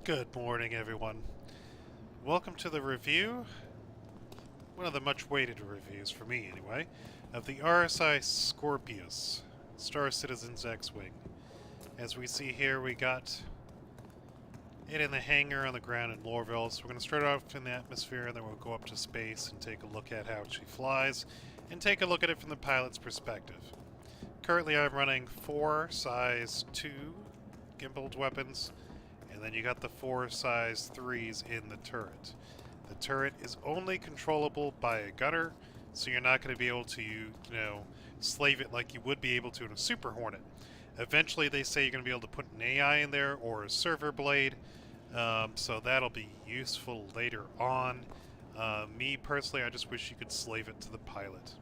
Good morning, everyone. Welcome to the review, one of the much-awaited reviews, for me anyway, of the RSI Scorpius, Star Citizen's X-Wing. As we see here, we got it in the hangar on the ground in Lorville, so we're going to start off in the atmosphere, and then we'll go up to space and take a look at how she flies, and take a look at it from the pilot's perspective. Currently, I'm running 4 size 2 gimbaled weapons, and then you got the 4 size 3s in the turret. The turret is only controllable by a gunner, so you're not going to be able to, slave it like you would be able to in a Super Hornet. Eventually, they say you're going to be able to put an AI in there or a server blade, so that'll be useful later on. Me, personally, I just wish you could slave it to the pilot.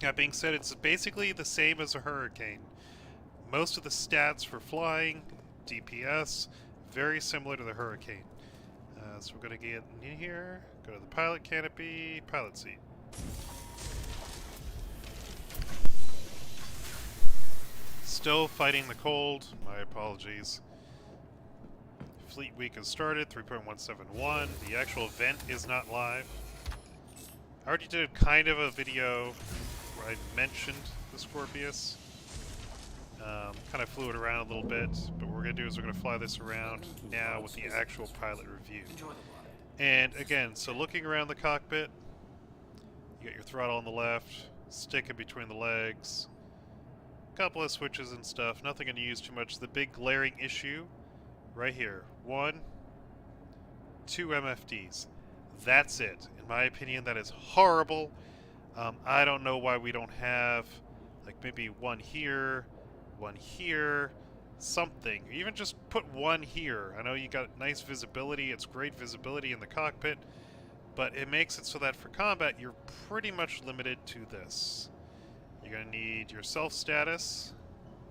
That being said, it's basically the same as a Hurricane. Most of the stats for flying, DPS, very similar to the Hurricane. So we're going to get in here, go to the pilot canopy, pilot seat. Still fighting the cold, my apologies. Fleet week has started, 3.171. The actual event is not live. I already did kind of a video where I mentioned the Scorpius. Kind of flew it around a little bit, but what we're going to do is we're going to fly this around now with the actual pilot review. And again, so looking around the cockpit, you got your throttle on the left, stick in between the legs, a couple of switches and stuff, nothing going to use too much. The big glaring issue right here, 1, 2 MFDs. That's it. In my opinion, that is horrible. I don't know why we don't have like maybe one here, something. Even just put one here. I know you got nice visibility, it's great visibility in the cockpit, but it makes it so that for combat you're pretty much limited to this. You're going to need your self status,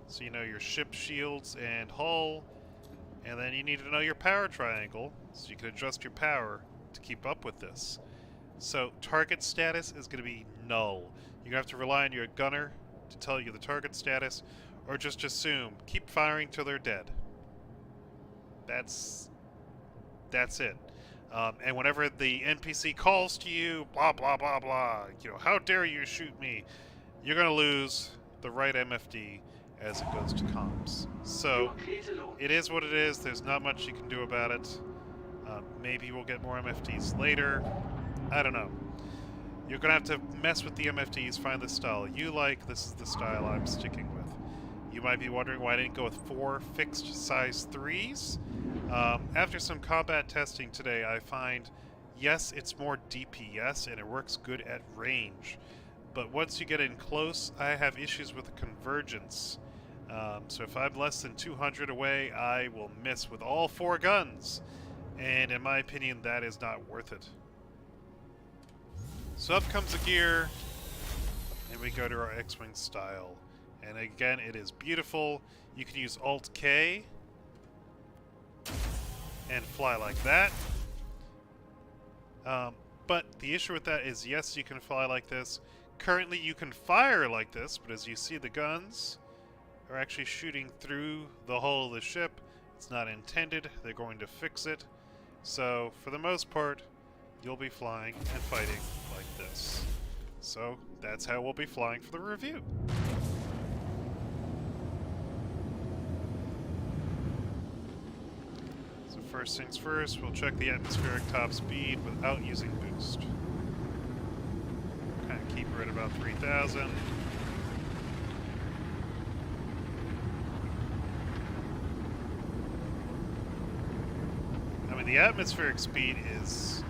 so you know your ship shields and hull, and then you need to know your power triangle, so you can adjust your power to keep up with this. So target status is going to be null. You're going to have to rely on your gunner to tell you the target status, or just assume, keep firing till they're dead. That's it. And whenever the NPC calls to you, blah, blah, blah, blah, how dare you shoot me, you're going to lose the right MFD as it goes to comms. So, it is what it is. There's not much you can do about it. Maybe we'll get more MFDs later. I don't know. You're going to have to mess with the MFDs, find the style you like. This is the style I'm sticking with. You might be wondering why I didn't go with 4 fixed size 3s. After some combat testing today, I find, yes, it's more DPS and it works good at range. But once you get in close, I have issues with the convergence. So if I'm less than 200 away, I will miss with all 4 guns. And in my opinion, that is not worth it. So up comes a gear, and we go to our X-Wing style. And again, it is beautiful. You can use Alt-K and fly like that. But the issue with that is, yes, you can fly like this. Currently, you can fire like this, but as you see, the guns are actually shooting through the hull of the ship. It's not intended. They're going to fix it. So, for the most part, you'll be flying and fighting like this. So, that's how we'll be flying for the review. So first things first, we'll check the atmospheric top speed without using boost. Kind of keep her at about 3,000. I mean, the atmospheric speed is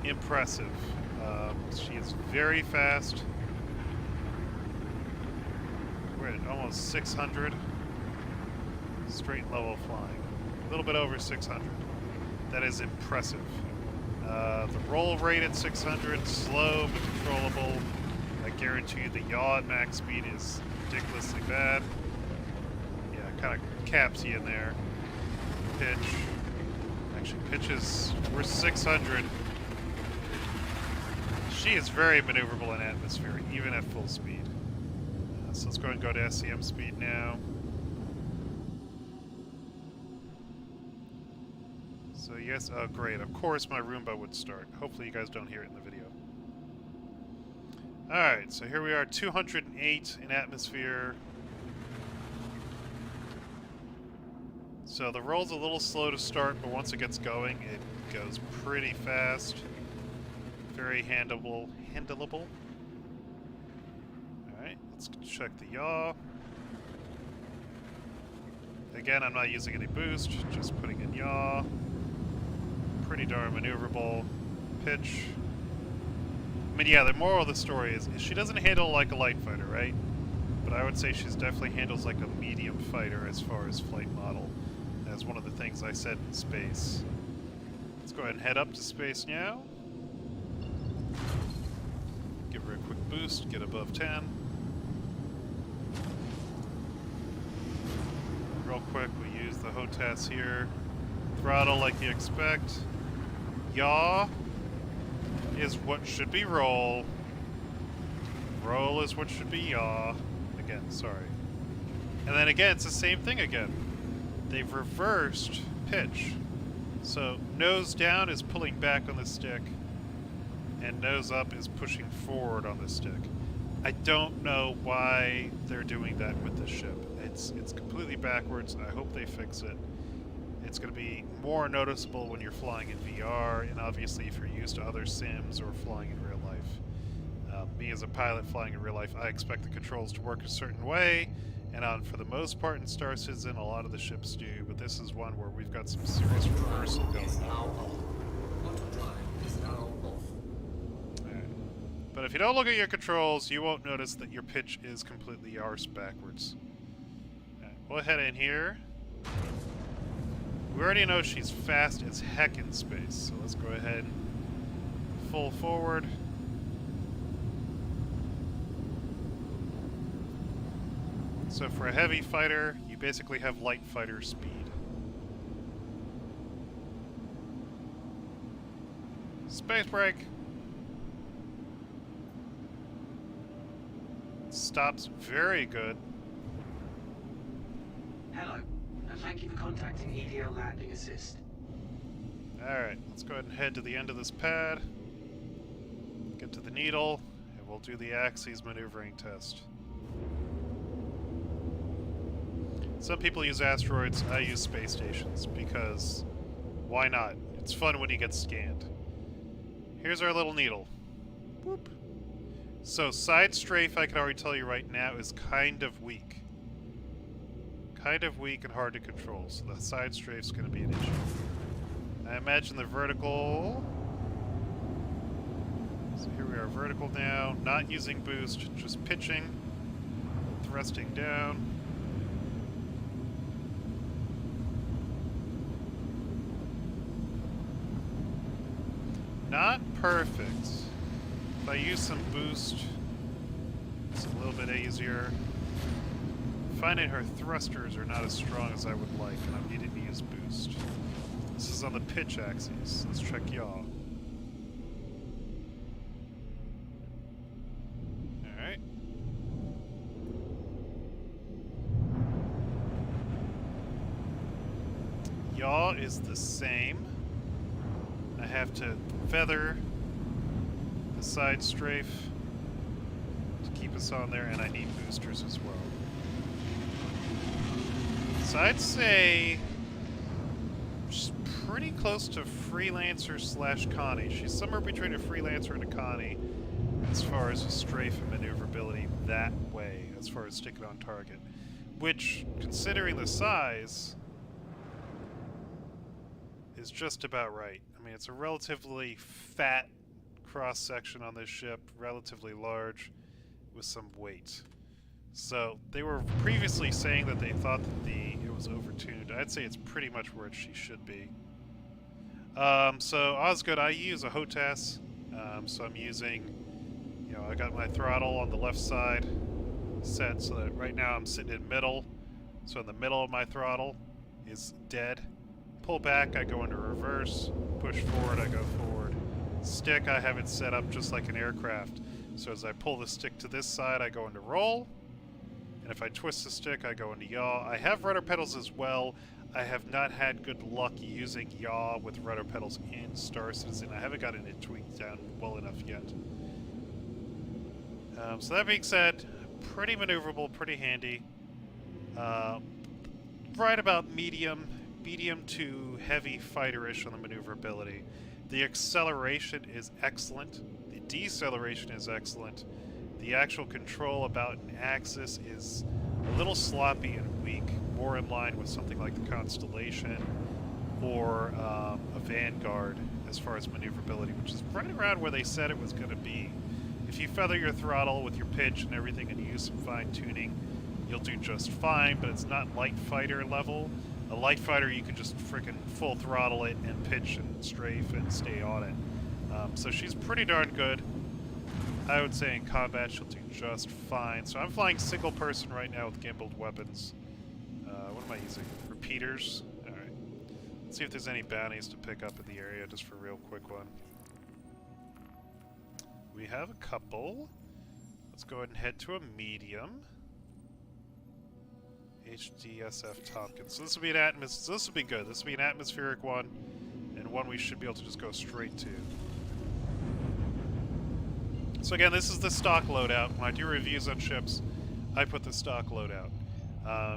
impressive. She is very fast. We're at almost 600. Straight level flying. A little bit over 600. That is impressive. The roll rate at 600, slow but controllable. I guarantee you the yaw at max speed is ridiculously bad. Yeah, kind of caps you in there. Pitch. Actually, pitches, we're 600. She is very maneuverable in atmosphere, even at full speed. So let's go ahead and go to SCM speed now. So yes, oh great, of course my Roomba would start. Hopefully you guys don't hear it in the video. Alright, so here we are, 208 in atmosphere. So the roll's a little slow to start, but once it gets going, it goes pretty fast. Very handleable. Alright, let's check the yaw. Again, I'm not using any boost, just putting in yaw. Pretty darn maneuverable. Pitch. I mean, yeah, the moral of the story is she doesn't handle like a light fighter, right? But I would say she's definitely handles like a medium fighter as far as flight model. That's one of the things I said in space. Let's go ahead and head up to space now. Give her a quick boost, get above 10. Real quick, we use the HOTAS here. Throttle like you expect. Yaw is what should be roll. Roll is what should be yaw. Again, sorry. And then again, it's the same thing again. They've reversed pitch. So nose down is pulling back on the stick, and nose up is pushing forward on the stick. I don't know why they're doing that with the ship. It's completely backwards. I hope they fix it. It's going to be more noticeable when you're flying in VR, and obviously if you're used to other sims or flying in real life. Me as a pilot flying in real life, I expect the controls to work a certain way, and for the most part in Star Citizen, a lot of the ships do, but this is one where we've got some serious reversal going on. Alright. But if you don't look at your controls, you won't notice that your pitch is completely arse backwards. Alright, we'll head in here. We already know she's fast as heck in space, so let's go ahead and full forward. So for a heavy fighter, you basically have light fighter speed. Space brake! Stops very good. Hello, and thank you for contacting EDL Landing Assist. Alright, let's go ahead and head to the end of this pad. Get to the needle, and we'll do the axes maneuvering test. Some people use asteroids, I use space stations, because why not? It's fun when you get scanned. Here's our little needle. Whoop. So side strafe, I can already tell you right now, is kind of weak. Kind of weak and hard to control, so the side strafe's going to be an issue. I imagine the vertical... So here we are, vertical now, not using boost, just pitching, thrusting down. Not perfect. If I use some boost, it's a little bit easier. Finding her thrusters are not as strong as I would like, and I'm needing to use boost. This is on the pitch axis. Let's check yaw. Alright. Yaw is the same. I have to feather the side strafe to keep us on there, and I need boosters as well. So I'd say she's pretty close to Freelancer / Connie. She's somewhere between a Freelancer and a Connie as far as a strafe and maneuverability that way, as far as sticking on target. Which, considering the size, is just about right. I mean, it's a relatively fat cross-section on this ship, relatively large, with some weight. So, they were previously saying that they thought that it was overtuned. I'd say it's pretty much where she should be. So, Osgood, I use a HOTAS, so I'm using, I got my throttle on the left side set so that right now I'm sitting in middle. So in the middle of my throttle is dead. Pull back, I go into reverse. Push forward, I go forward. Stick, I have it set up just like an aircraft. So as I pull the stick to this side, I go into roll. And if I twist the stick, I go into yaw. I have rudder pedals as well. I have not had good luck using yaw with rudder pedals in Star Citizen. I haven't gotten it tweaked down well enough yet. So that being said, pretty maneuverable, pretty handy. Right about medium to heavy fighter-ish on the maneuverability. The acceleration is excellent. The deceleration is excellent. The actual control about an axis is a little sloppy and weak, more in line with something like the Constellation or a Vanguard as far as maneuverability, which is right around where they said it was going to be. If you feather your throttle with your pitch and everything and you use some fine-tuning, you'll do just fine, but it's not light fighter level. A light fighter, you can just freaking full throttle it and pitch and strafe and stay on it. So she's pretty darn good. I would say in combat she'll do just fine. So I'm flying single person right now with gimbaled weapons. What am I using? Repeaters? Alright. Let's see if there's any bounties to pick up in the area, just for a real quick one. We have a couple. Let's go ahead and head to a medium. HDSF Tompkins. So this will be an this will be good. This will be an atmospheric one, and one we should be able to just go straight to. So again, this is the stock loadout. When I do reviews on ships, I put the stock loadout.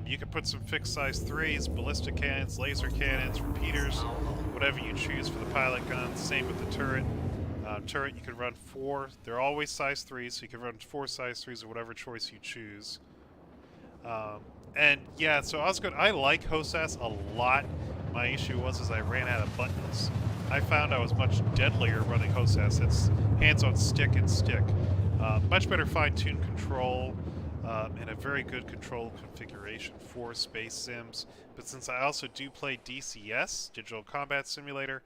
You can put some fixed size 3s, ballistic cannons, laser cannons, repeaters, whatever you choose for the pilot guns. Same with the turret. Turret, you can run 4. They're always size 3s, so you can run 4 size 3s or whatever choice you choose. And yeah, so I like HOSAS a lot. My issue was I ran out of buttons. I found I was much deadlier running HOSAS. It's hands on stick and stick. Much better fine-tuned control, and a very good control configuration for space sims. But since I also do play DCS, Digital Combat Simulator,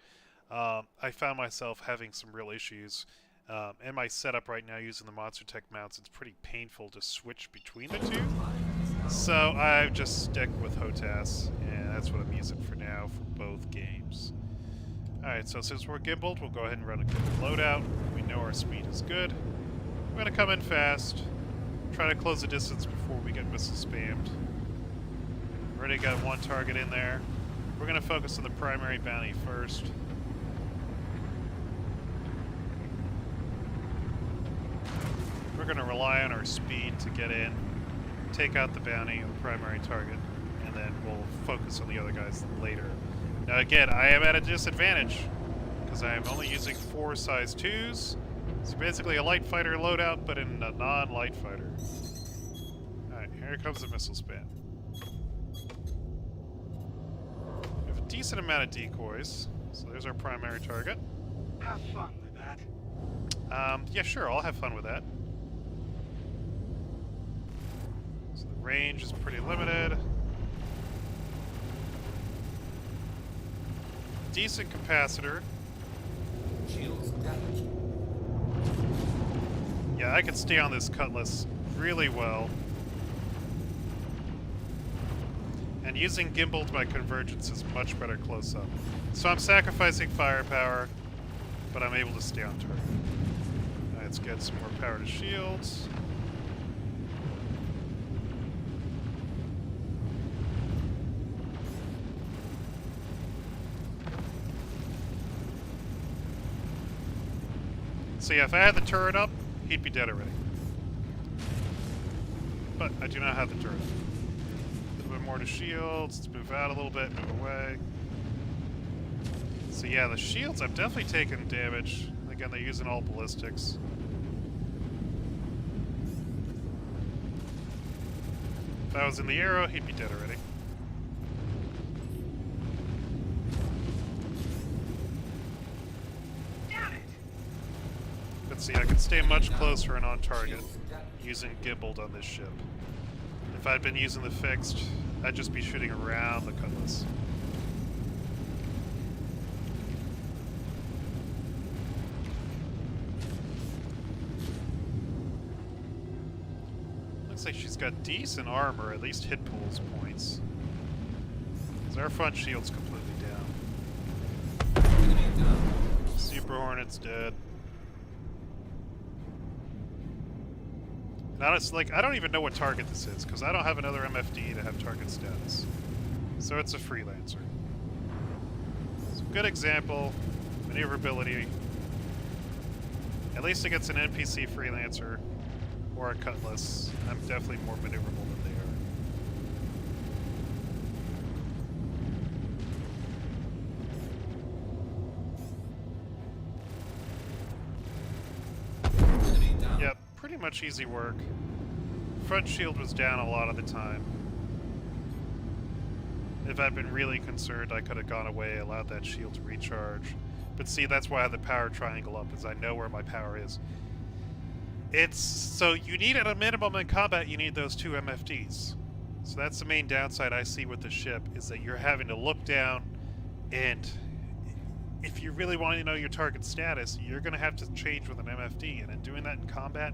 I found myself having some real issues. And my setup right now using the Monster Tech mounts, it's pretty painful to switch between the two. So I just stick with HOTAS, and that's what I'm using for now for both games. Alright, so since we're gimbaled, we'll go ahead and run a gimbal loadout. We know our speed is good. We're going to come in fast, try to close the distance before we get missile spammed. Already got one target in there. We're going to focus on the primary bounty first. We're going to rely on our speed to get in, take out the bounty of the primary target, and then we'll focus on the other guys later. Now again, I am at a disadvantage because I am only using 4 size 2s. It's basically a light fighter loadout, but in a non-light fighter. Alright, here comes the missile spam. We have a decent amount of decoys, so there's our primary target. Have fun with that. Yeah, sure, I'll have fun with that. So the range is pretty limited. Decent capacitor. Shields damaged. Yeah, I can stay on this Cutlass really well. And using gimbal to my convergence is much better close up. So I'm sacrificing firepower, but I'm able to stay on target. Alright, let's get some more power to shields. So yeah, if I had the turret up, he'd be dead already. But I do not have the turret. A little bit more to shields. Let's move out a little bit, move away. So yeah, the shields, I'm definitely taking damage. Again, they're using all ballistics. If I was in the arrow, he'd be dead already. But see, I can stay much closer and on target using gimbaled on this ship. If I'd been using the fixed, I'd just be shooting around the Cutlass. Looks like she's got decent armor, at least hit pools points. So our front shield's completely down. Super Hornet's dead. Now it's like, I don't even know what target this is, because I don't have another MFD to have target status. So it's a freelancer. It's a good example. Maneuverability. At least against an NPC freelancer or a cutlass, I'm definitely more maneuverable than they Enemy down. are. Yep, pretty much easy work. Front shield was down a lot of the time. If I'd been really concerned, I could have gone away, allowed that shield to recharge. But see, that's why I have the power triangle up, is I know where my power is. It's so you need at a minimum in combat, you need those 2 MFDs. So that's the main downside I see with the ship, is that you're having to look down, and if you really want to know your target status, you're going to have to change with an MFD, and in doing that in combat,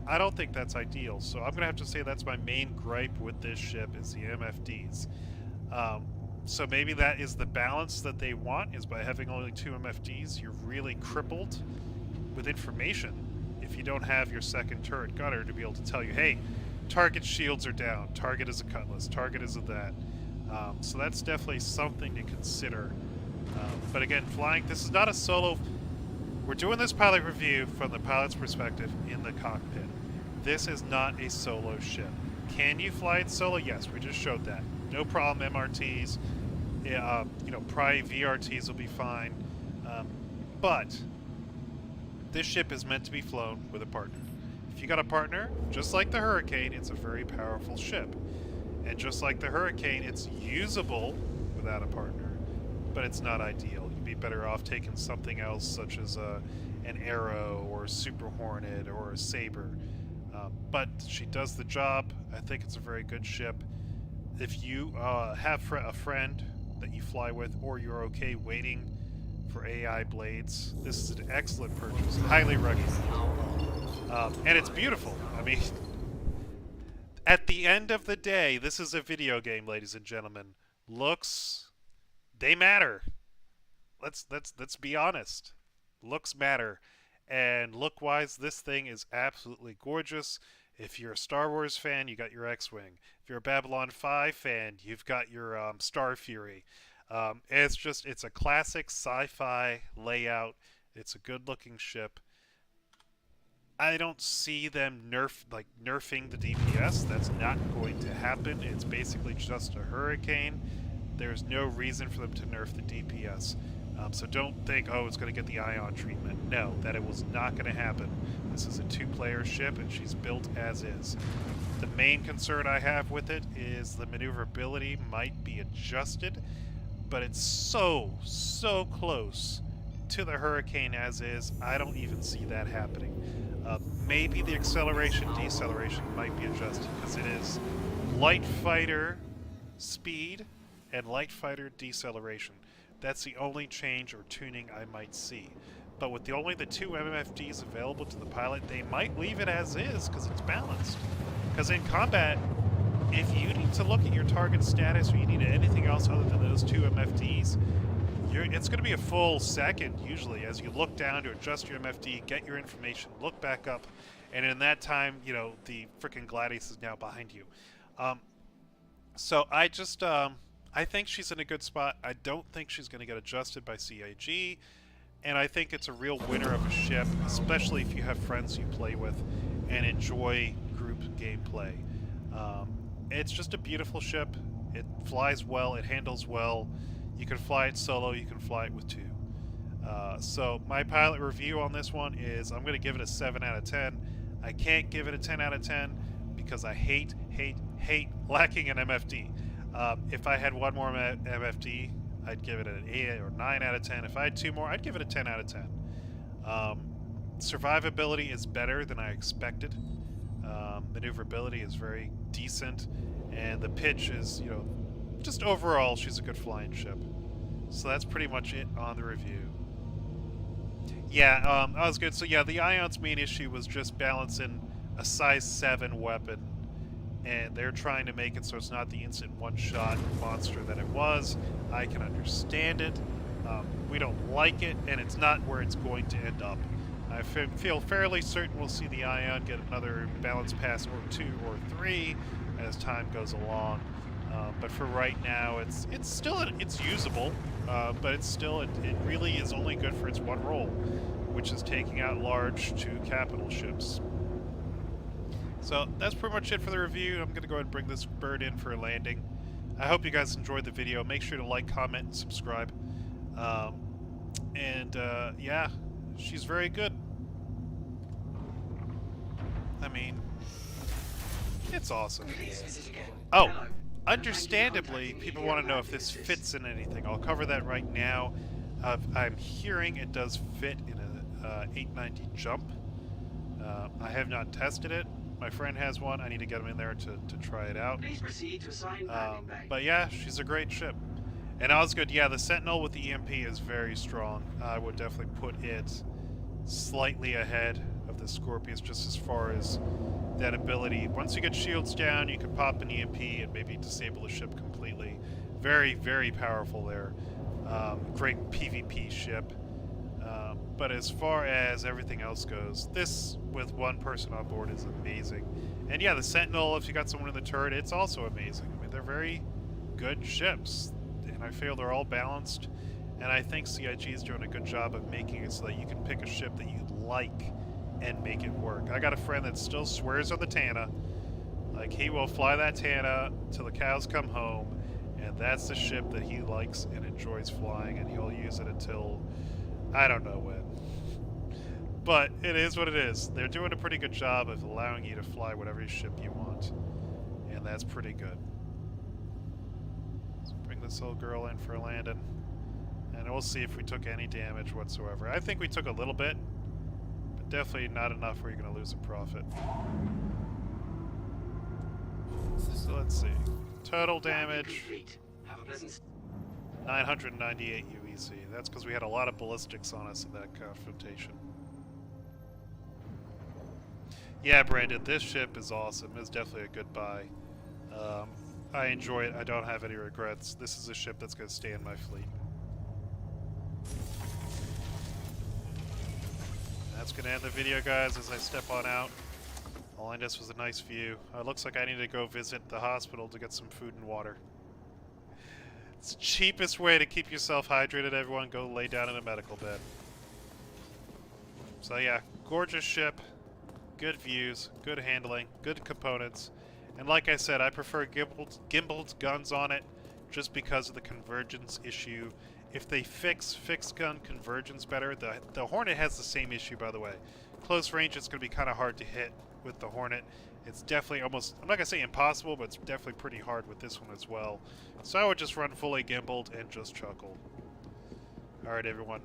I don't think that's ideal. So I'm going to have to say that's my main gripe with this ship, is the MFDs. So maybe that is the balance that they want, is by having only 2 MFDs, you're really crippled with information if you don't have your second turret gunner to be able to tell you, hey, target shields are down, target is a cutlass, target is a that. So that's definitely something to consider. But again, flying, this is not a solo. We're doing this pilot review from the pilot's perspective in the cockpit. This is not a solo ship. Can you fly it solo? Yes, we just showed that. No problem, MRTs, probably VRTs will be fine. But this ship is meant to be flown with a partner. If you got a partner, just like the Hurricane, it's a very powerful ship. And just like the Hurricane, it's usable without a partner, but it's not ideal. You'd be better off taking something else, such as an Arrow or a Super Hornet or a Saber. But she does the job. I think it's a very good ship. If you have a friend that you fly with, or you're okay waiting for AI blades, this is an excellent purchase. Highly recommend. And it's beautiful. I mean, at the end of the day, this is a video game, ladies and gentlemen. Looks, they matter. Let's be honest. Looks matter. And look-wise, this thing is absolutely gorgeous. If you're a Star Wars fan, you got your X-Wing. If you're a Babylon 5 fan, you've got your Star Fury. It's a classic sci-fi layout. It's a good-looking ship. I don't see them nerfing the DPS. That's not going to happen. It's basically just a Hurricane. There's no reason for them to nerf the DPS. So don't think, oh, it's going to get the ion treatment. No, that it was not going to happen. This is a 2-player ship, and she's built as is. The main concern I have with it is the maneuverability might be adjusted, but it's so close to the Hurricane as is, I don't even see that happening. Maybe the acceleration, deceleration might be adjusted, because it is light fighter speed and light fighter deceleration. That's the only change or tuning I might see. But with only the 2 MFDs available to the pilot, they might leave it as is because it's balanced. Because in combat, if you need to look at your target status or you need anything else other than those 2 MFDs, it's going to be a full second usually as you look down to adjust your MFD, get your information, look back up, and in that time, the frickin' Gladius is now behind you. So I think she's in a good spot. I don't think she's going to get adjusted by CIG, and I think it's a real winner of a ship, especially if you have friends you play with and enjoy group gameplay. It's just a beautiful ship. It flies well. It handles well. You can fly it solo. You can fly it with 2. So my pilot review on this one is I'm going to give it a 7 out of 10. I can't give it a 10 out of 10 because I hate lacking an MFD. If I had 1 more MFD, I'd give it an 8 or 9 out of 10. If I had 2 more, I'd give it a 10 out of 10. Survivability is better than I expected. Maneuverability is very decent. And the pitch is, just overall, she's a good flying ship. So that's pretty much it on the review. Yeah, that was good. So yeah, the Ion's main issue was just balancing a size 7 weapon. And they're trying to make it so it's not the instant one-shot monster that it was. I can understand it. We don't like it, and it's not where it's going to end up. I feel fairly certain we'll see the Ion get another balance pass or 2 or 3 as time goes along. But for right now, it's still it's usable, but it's still it really is only good for its one role, which is taking out large to capital ships. So that's pretty much it for the review. I'm gonna go ahead and bring this bird in for a landing. I hope you guys enjoyed the video. Make sure to like, comment, and subscribe. Yeah, she's very good. I mean, it's awesome. Please visit again. Oh, Hello. understandably, people want to know if this fits in anything. I'll cover that right now. I'm hearing it does fit in a 890 jump. I have not tested it. My friend has one. I need to get him in there to try it out. Please proceed to assign landing bay. But yeah, she's a great ship. And Osgood, yeah, the Sentinel with the EMP is very strong. I would definitely put it slightly ahead of the Scorpius just as far as that ability. Once you get shields down, you can pop an EMP and maybe disable the ship completely. Very, very powerful there. Great PvP ship. But as far as everything else goes, this with one person on board is amazing. And yeah, the Sentinel, if you got someone in the turret, it's also amazing. I mean, they're very good ships. And I feel they're all balanced. And I think CIG is doing a good job of making it so that you can pick a ship that you like and make it work. I got a friend that still swears on the Tana. Like, he will fly that Tana till the cows come home, and that's the ship that he likes and enjoys flying, and he'll use it until I don't know when. But it is what it is. They're doing a pretty good job of allowing you to fly whatever ship you want, and that's pretty good. Let's bring this little girl in for a landing, and we'll see if we took any damage whatsoever. I think we took a little bit, but definitely not enough where you're going to lose a profit. So let's see. Total damage, Complete. Have a pleasant 998 UEC. That's because we had a lot of ballistics on us in that confrontation. Yeah, Brandon, this ship is awesome. It's definitely a good buy. I enjoy it. I don't have any regrets. This is a ship that's going to stay in my fleet. That's going to end the video, guys, as I step on out. All I missed was a nice view. It looks like I need to go visit the hospital to get some food and water. It's the cheapest way to keep yourself hydrated, everyone. Go lay down in a medical bed. So yeah, gorgeous ship. Good views, good handling, good components. And like I said, I prefer gimbaled guns on it just because of the convergence issue. If they fix fixed gun convergence better, the Hornet has the same issue, by the way. Close range, it's going to be kind of hard to hit with the Hornet. It's definitely almost, I'm not going to say impossible, but it's definitely pretty hard with this one as well. So I would just run fully gimbaled and just chuckle. Alright, everyone.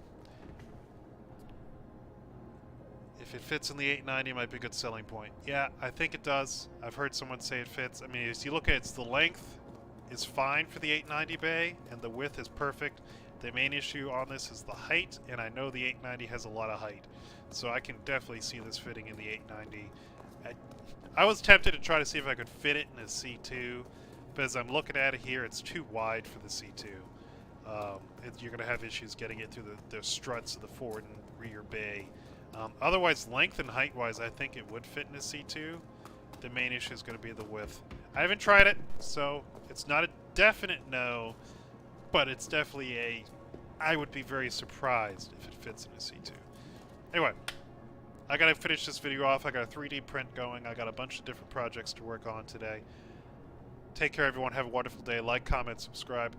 If it fits in the 890, it might be a good selling point. Yeah, I think it does. I've heard someone say it fits. I mean, as you look at it, the length is fine for the 890 bay, and the width is perfect. The main issue on this is the height, and I know the 890 has a lot of height. So I can definitely see this fitting in the 890. I was tempted to try to see if I could fit it in a C2, but as I'm looking at it here, it's too wide for the C2. You're going to have issues getting it through the struts of the forward and rear bay. Otherwise, length and height-wise, I think it would fit in a C2. The main issue is going to be the width. I haven't tried it, so it's not a definite no, but it's definitely I would be very surprised if it fits in a C2. Anyway, I got to finish this video off. I got a 3D print going. I got a bunch of different projects to work on today. Take care, everyone. Have a wonderful day. Like, comment, subscribe.